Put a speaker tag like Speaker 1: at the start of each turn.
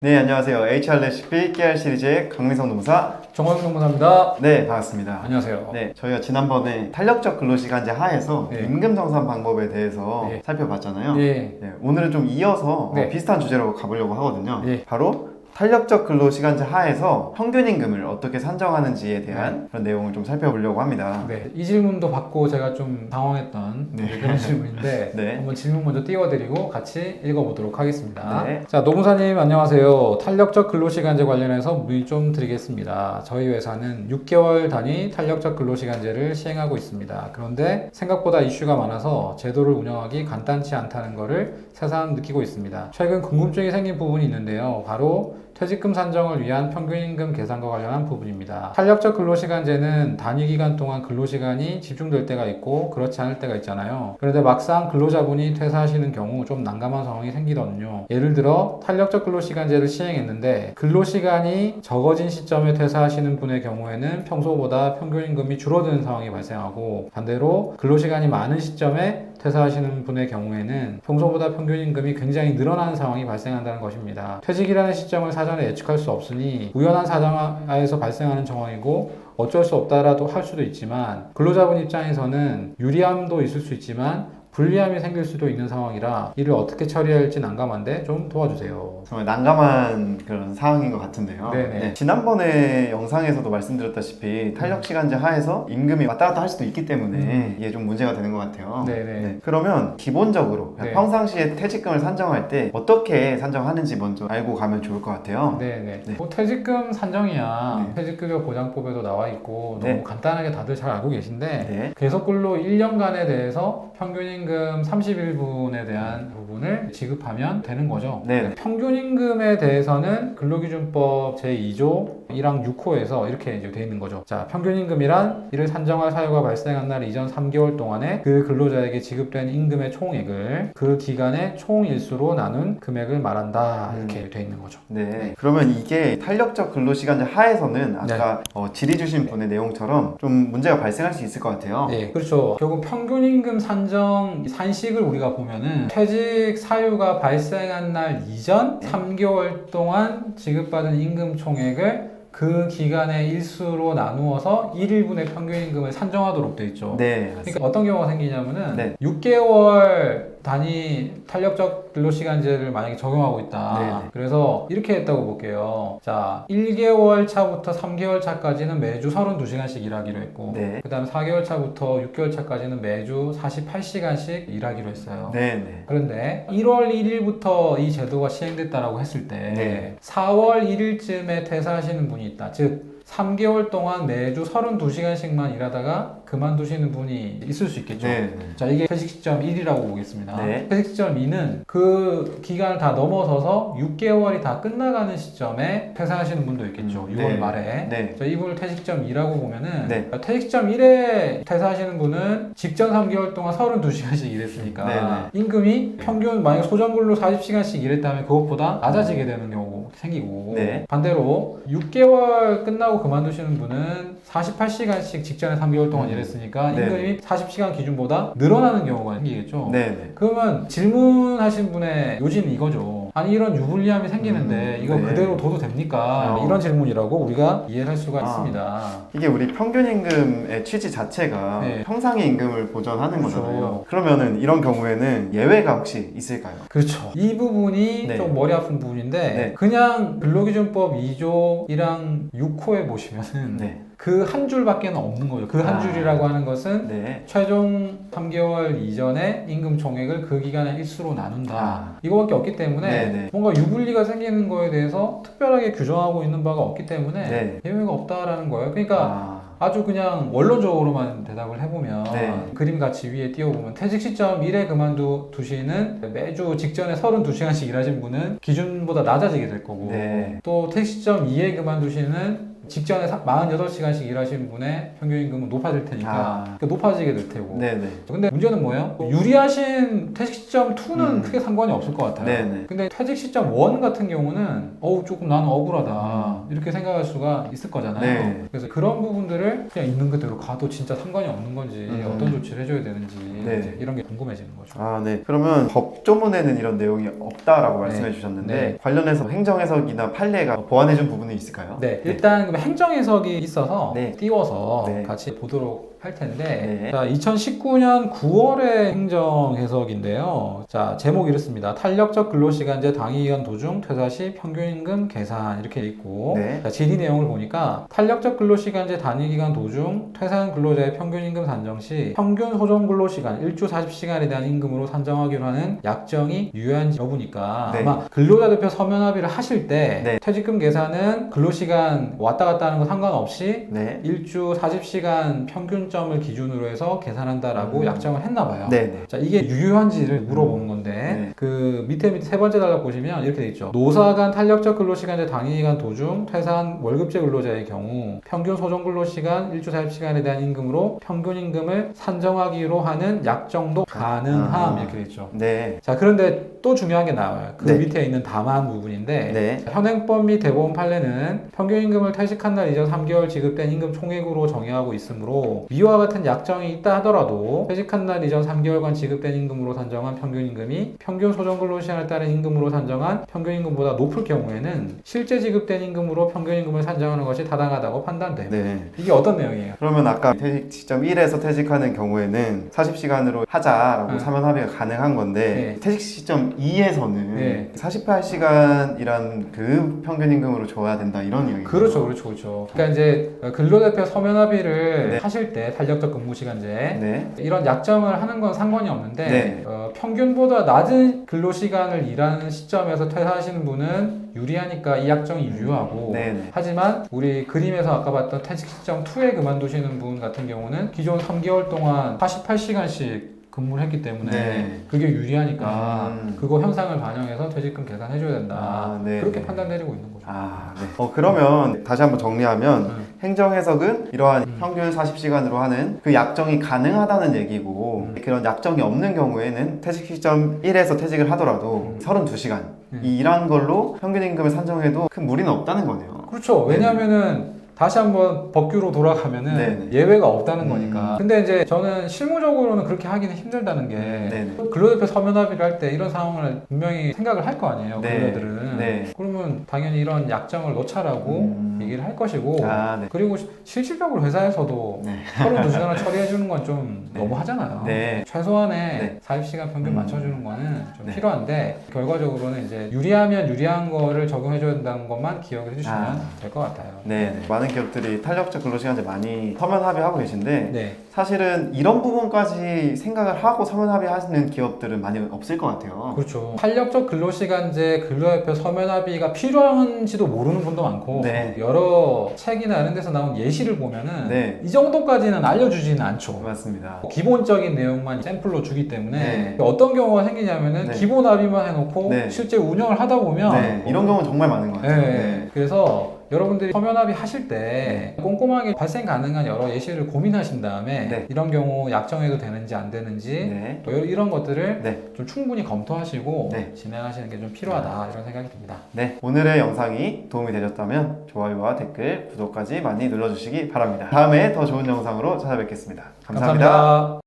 Speaker 1: 네, 안녕하세요. HR 레시피 깨알 시리즈의 강민성 노무사
Speaker 2: 정광용 노무사입니다.
Speaker 1: 네, 반갑습니다.
Speaker 2: 안녕하세요.
Speaker 1: 네, 저희가 지난번에 탄력적 근로시간제 하에서
Speaker 2: 네.
Speaker 1: 임금 정산 방법에 대해서
Speaker 2: 네.
Speaker 1: 살펴봤잖아요.
Speaker 2: 예.
Speaker 1: 네, 오늘은 좀 이어서
Speaker 2: 네.
Speaker 1: 비슷한 주제로 가보려고 하거든요.
Speaker 2: 예.
Speaker 1: 바로 탄력적 근로시간제 하에서 평균 임금을 어떻게 산정하는지에 대한 그런 내용을 좀 살펴보려고 합니다.
Speaker 2: 네. 이 질문도 받고 제가 좀 당황했던
Speaker 1: 네.
Speaker 2: 그런 질문인데
Speaker 1: 네.
Speaker 2: 한번 질문 먼저 띄워드리고 같이 읽어보도록 하겠습니다.
Speaker 1: 네.
Speaker 2: 자, 노무사님 안녕하세요. 탄력적 근로시간제 관련해서 문의 좀 드리겠습니다. 저희 회사는 6개월 단위 탄력적 근로시간제를 시행하고 있습니다. 그런데 생각보다 이슈가 많아서 제도를 운영하기 간단치 않다는 것을 새삼 느끼고 있습니다. 최근 궁금증이 생긴 부분이 있는데요. 바로 퇴직금 산정을 위한 평균임금 계산과 관련한 부분입니다. 탄력적 근로시간제는 단위 기간 동안 근로시간이 집중될 때가 있고 그렇지 않을 때가 있잖아요. 그런데 막상 근로자분이 퇴사하시는 경우 좀 난감한 상황이 생기거든요. 예를 들어 탄력적 근로시간제를 시행했는데 근로시간이 적어진 시점에 퇴사하시는 분의 경우에는 평소보다 평균임금이 줄어드는 상황이 발생하고 반대로 근로시간이 많은 시점에 퇴사하시는 분의 경우에는 평소보다 평균임금이 굉장히 늘어나는 상황이 발생한다는 것입니다. 퇴직이라는 시점을 사전에 예측할 수 없으니 우연한 사정하에서 발생하는 정황이고 어쩔 수 없다라도 할 수도 있지만 근로자분 입장에서는 유리함도 있을 수 있지만 불리함이 생길 수도 있는 상황이라 이를 어떻게 처리해야 할지 난감한데 좀 도와주세요.
Speaker 1: 정말 난감한 그런 상황인 것 같은데요.
Speaker 2: 네네.
Speaker 1: 네, 지난번에 영상에서도 말씀드렸다시피 탄력시간제 하에서 임금이 왔다 갔다 할 수도 있기 때문에 이게 좀 문제가 되는 것 같아요.
Speaker 2: 네네.
Speaker 1: 네, 그러면 기본적으로
Speaker 2: 네.
Speaker 1: 평상시에 퇴직금을 산정할 때 어떻게 산정하는지 먼저 알고 가면 좋을 것 같아요.
Speaker 2: 네네.
Speaker 1: 네.
Speaker 2: 뭐 퇴직금 산정이야
Speaker 1: 네.
Speaker 2: 퇴직급여 보장법에도 나와 있고
Speaker 1: 네.
Speaker 2: 너무 간단하게 다들 잘 알고 계신데
Speaker 1: 네.
Speaker 2: 계속근로 1년간에 대해서 평균임금 31분에 대한 부분을 지급하면 되는 거죠.
Speaker 1: 네.
Speaker 2: 평균임금에 대해서는 근로기준법 제2조 1항 6호에서 이렇게 이제 되어 있는 거죠. 자, 평균임금이란 이를 산정할 사유가 발생한 날 이전 3개월 동안에 그 근로자에게 지급된 임금의 총액을 그 기간의 총일수로 나눈 금액을 말한다. 이렇게 되어 있는 거죠.
Speaker 1: 네. 그러면 이게 탄력적 근로시간제 하에서는 아까 질의 주신 분의 내용처럼 좀 문제가 발생할 수 있을 것 같아요.
Speaker 2: 네, 그렇죠. 결국 평균임금 산정 산식을 우리가 보면은 퇴직 사유가 발생한 날 이전 3개월 동안 지급받은 임금 총액을 그 기간의 일수로 나누어서 1일분의 평균임금을 산정하도록 되어 있죠.
Speaker 1: 네.
Speaker 2: 그러니까 어떤 경우가 생기냐면은
Speaker 1: 네.
Speaker 2: 6개월 단위 탄력적 근로시간제를 만약에 적용하고 있다.
Speaker 1: 네네.
Speaker 2: 그래서 이렇게 했다고 볼게요. 자, 1개월 차부터 3개월 차까지는 매주 32시간씩 일하기로 했고
Speaker 1: 네.
Speaker 2: 그 다음에 4개월 차부터 6개월 차까지는 매주 48시간씩 일하기로 했어요.
Speaker 1: 네.
Speaker 2: 그런데 1월 1일부터 이 제도가 시행됐다라고 했을 때
Speaker 1: 네.
Speaker 2: 4월 1일쯤에 퇴사하시는 분이 있다. 즉 3개월 동안 매주 32시간씩만 일하다가 그만두시는 분이 있을 수 있겠죠.
Speaker 1: 네.
Speaker 2: 자, 이게 퇴직 시점 1이라고 보겠습니다.
Speaker 1: 네.
Speaker 2: 퇴직 시점 2는 그 기간을 다 넘어서서 6개월이 다 끝나가는 시점에 퇴사하시는 분도 있겠죠. 6월
Speaker 1: 네.
Speaker 2: 말에.
Speaker 1: 네.
Speaker 2: 자, 이분을 퇴직 시점 2라고 보면은
Speaker 1: 네.
Speaker 2: 퇴직 시점 1에 퇴사하시는 분은 직전 3개월 동안 32시간씩 일했으니까
Speaker 1: 네.
Speaker 2: 임금이 평균 만약 소정근로 40시간씩 일했다면 그것보다 낮아지게 되는 경우가 생기고
Speaker 1: 네.
Speaker 2: 반대로 6개월 끝나고 그만두시는 분은 48시간씩 직전에 3개월 동안 일했으니까
Speaker 1: 네.
Speaker 2: 임금이 40시간 기준보다 늘어나는 경우가 생기겠죠.
Speaker 1: 네.
Speaker 2: 그러면 질문하신 분의 요지는 이거죠. 아니 이런 유불리함이 생기는데 이거
Speaker 1: 네.
Speaker 2: 그대로 둬도 됩니까? 이런 질문이라고 우리가 이해를 할 수가 있습니다.
Speaker 1: 이게 우리 평균임금의 취지 자체가
Speaker 2: 네.
Speaker 1: 평상의 임금을 보전하는
Speaker 2: 그렇죠.
Speaker 1: 거잖아요. 그러면은 이런 경우에는 예외가 혹시 있을까요?
Speaker 2: 그렇죠. 이 부분이
Speaker 1: 네.
Speaker 2: 좀 머리 아픈 부분인데
Speaker 1: 네.
Speaker 2: 그냥 근로기준법 2조 1항 6호에 보시면은
Speaker 1: 네.
Speaker 2: 그 한 줄밖에는 없는 거죠. 그 한 줄이라고 하는 것은
Speaker 1: 네.
Speaker 2: 최종 3개월 이전에 임금 총액을 그 기간의 일수로 나눈다. 이거밖에 없기 때문에
Speaker 1: 네네.
Speaker 2: 뭔가 유불리가 생기는 거에 대해서 특별하게 규정하고 있는 바가 없기 때문에
Speaker 1: 네.
Speaker 2: 예외가 없다라는 거예요. 그러니까 아주 그냥 원론적으로만 대답을 해보면
Speaker 1: 네.
Speaker 2: 그림 같이 위에 띄워보면 퇴직 시점 1에 그만두시는 매주 직전에 32시간씩 일하신 분은 기준보다 낮아지게 될 거고
Speaker 1: 네.
Speaker 2: 또 퇴직 시점 2에 그만두시는 직전에 48시간씩 일하신 분의 평균임금은 높아질 테니까 그러니까 높아지게 될 테고.
Speaker 1: 네네.
Speaker 2: 근데 문제는 뭐예요? 유리하신 퇴직 시점 2는 크게 상관이 없을 것 같아요.
Speaker 1: 네네.
Speaker 2: 근데 퇴직 시점 1 같은 경우는 조금 나는 억울하다 이렇게 생각할 수가 있을 거잖아요.
Speaker 1: 네.
Speaker 2: 그래서 그런 부분들을 그냥 있는 그대로 가도 진짜 상관이 없는 건지 어떤 조치를 해줘야 되는지
Speaker 1: 네.
Speaker 2: 이제 이런 게 궁금해지는 거죠.
Speaker 1: 네. 그러면 법조문에는 이런 내용이 없다라고 말씀해
Speaker 2: 네.
Speaker 1: 주셨는데
Speaker 2: 네.
Speaker 1: 관련해서 행정해석이나 판례가 보완해준 부분이 있을까요?
Speaker 2: 네, 일단 그럼 행정해석이 있어서
Speaker 1: 네.
Speaker 2: 띄워서
Speaker 1: 네.
Speaker 2: 같이 보도록 할 텐데
Speaker 1: 네.
Speaker 2: 자, 2019년 9월의 행정해석인데요. 자, 제목이 이렇습니다. 탄력적 근로시간제 당위기간 도중 퇴사 시 평균임금 계산 이렇게 있고
Speaker 1: 네.
Speaker 2: 자, 질의 내용을 보니까 탄력적 근로시간제 단위기간 도중 퇴사한 근로자의 평균임금 산정 시 평균 소정 근로시간 1주 40시간에 대한 임금으로 산정하기로 하는 약정이 유효한지 여부니까
Speaker 1: 네.
Speaker 2: 아마 근로자 대표 서면 합의를 하실 때
Speaker 1: 네.
Speaker 2: 퇴직금 계산은 근로시간 왔다 갔다 하는 거 상관없이
Speaker 1: 네.
Speaker 2: 1주 40시간 평균점을 기준으로 해서 계산한다라고 약정을 했나 봐요.
Speaker 1: 네네.
Speaker 2: 자, 이게 유효한지를 물어보는 건데
Speaker 1: 네.
Speaker 2: 그 밑에 세 번째 단락 보시면 이렇게 돼 있죠. 노사 간 탄력적 근로시간제 당위기간 도중 퇴사한 월급제 근로자의 경우 평균 소정 근로시간 1주 40시간에 대한 임금으로 평균임금을 산정하기로 하는 약정도 가능함 이렇게 돼 있죠.
Speaker 1: 네.
Speaker 2: 자, 그런데 또 중요한 게 나와요. 그
Speaker 1: 네.
Speaker 2: 밑에 있는 다만 부분인데
Speaker 1: 네.
Speaker 2: 현행법 및 대법원 판례는 평균임금을 퇴직한 날 이전 3개월 지급된 임금 총액으로 정의하고 있으므로 위와 같은 약정이 있다 하더라도 퇴직한 날 이전 3개월간 지급된 임금으로 산정한 평균임금이 평균 소정 근로시간에 따른 임금으로 산정한 평균임금보다 높을 경우에는 실제 지급된 임금으로 평균임금을 산정하는 것이 타당하다고 판단돼요.
Speaker 1: 네.
Speaker 2: 이게 어떤 내용이에요?
Speaker 1: 그러면 아까 퇴직 시점 1에서 퇴직하는 경우에는 40시간으로 하자라고
Speaker 2: 네.
Speaker 1: 사면 합의가 가능한 건데
Speaker 2: 네.
Speaker 1: 퇴직 시점 2에서는
Speaker 2: 네.
Speaker 1: 48시간이란 그 평균임금으로 줘야 된다 이런 얘기예요.
Speaker 2: 그렇죠. 그러니까 이제 근로대표 서면 합의를
Speaker 1: 네.
Speaker 2: 하실 때 탄력적 근무시간제
Speaker 1: 네.
Speaker 2: 이런 약정을 하는 건 상관이 없는데
Speaker 1: 네.
Speaker 2: 평균보다 낮은 근로시간을 일하는 시점에서 퇴사하시는 분은 유리하니까 이 약정이 유효하고
Speaker 1: 네.
Speaker 2: 하지만 우리 그림에서 아까 봤던 퇴직 시점 2에 그만두시는 분 같은 경우는 기존 3개월 동안 48시간씩 근무를 했기 때문에
Speaker 1: 네.
Speaker 2: 그게 유리하니까 그거 현상을 반영해서 퇴직금 계산해줘야 된다.
Speaker 1: 네.
Speaker 2: 그렇게 판단 내리고 있는 거죠.
Speaker 1: 네. 그러면 다시 한번 정리하면 행정해석은 이러한 평균 40시간으로 하는 그 약정이 가능하다는 얘기고 그런 약정이 없는 경우에는 퇴직 시점 1에서 퇴직을 하더라도 32시간 이 일한 걸로 평균임금을 산정해도 큰 무리는 없다는 거네요.
Speaker 2: 그렇죠. 왜냐하면은 다시 한번 법규로 돌아가면은
Speaker 1: 네네.
Speaker 2: 예외가 없다는 거니까. 근데 이제 저는 실무적으로는 그렇게 하기는 힘들다는 게
Speaker 1: 네네.
Speaker 2: 근로대표 서면 합의를 할 때 이런 상황을 분명히 생각을 할 거 아니에요.
Speaker 1: 네.
Speaker 2: 근로자들은.
Speaker 1: 네.
Speaker 2: 그러면 당연히 이런 약정을 넣자라고 얘기를 할 것이고
Speaker 1: 네.
Speaker 2: 그리고 실질적으로 회사에서도
Speaker 1: 네.
Speaker 2: 32시간을 처리해 주는 건 좀 너무 하잖아요.
Speaker 1: 네.
Speaker 2: 최소한의 40시간 평균 맞춰주는 거는 좀 필요한데 결과적으로는 이제 유리하면 유리한 거를 적용해 줘야 된다는 것만 기억을 해주시면 될 것 같아요.
Speaker 1: 네. 많은 기업들이 탄력적 근로시간제 많이 서면 합의하고 계신데
Speaker 2: 네.
Speaker 1: 사실은 이런 부분까지 생각을 하고 서면 합의하시는 기업들은 많이 없을 것 같아요.
Speaker 2: 그렇죠. 탄력적 근로시간제 근로협회 서면 합의가 필요한지도 모르는 분도 많고
Speaker 1: 네.
Speaker 2: 여러 책이나 이런 데서 나온 예시를 보면은
Speaker 1: 네.
Speaker 2: 이 정도까지는 알려주지는 않죠.
Speaker 1: 맞습니다.
Speaker 2: 기본적인 내용만 샘플로 주기 때문에
Speaker 1: 네.
Speaker 2: 어떤 경우가 생기냐면은
Speaker 1: 네.
Speaker 2: 기본 합의만 해놓고
Speaker 1: 네.
Speaker 2: 실제 운영을 하다 보면
Speaker 1: 이런 경우는 정말 많은 것 같아요.
Speaker 2: 네. 그래서 여러분들이 서면 합의 하실 때 꼼꼼하게 발생 가능한 여러 예시를 고민하신 다음에 이런 경우 약정해도 되는지 안 되는지 또 이런 것들을 좀 충분히 검토하시고 진행하시는 게 좀 필요하다 이런 생각이 듭니다.
Speaker 1: 네, 오늘의 영상이 도움이 되셨다면 좋아요와 댓글, 구독까지 많이 눌러주시기 바랍니다. 다음에 더 좋은 영상으로 찾아뵙겠습니다. 감사합니다.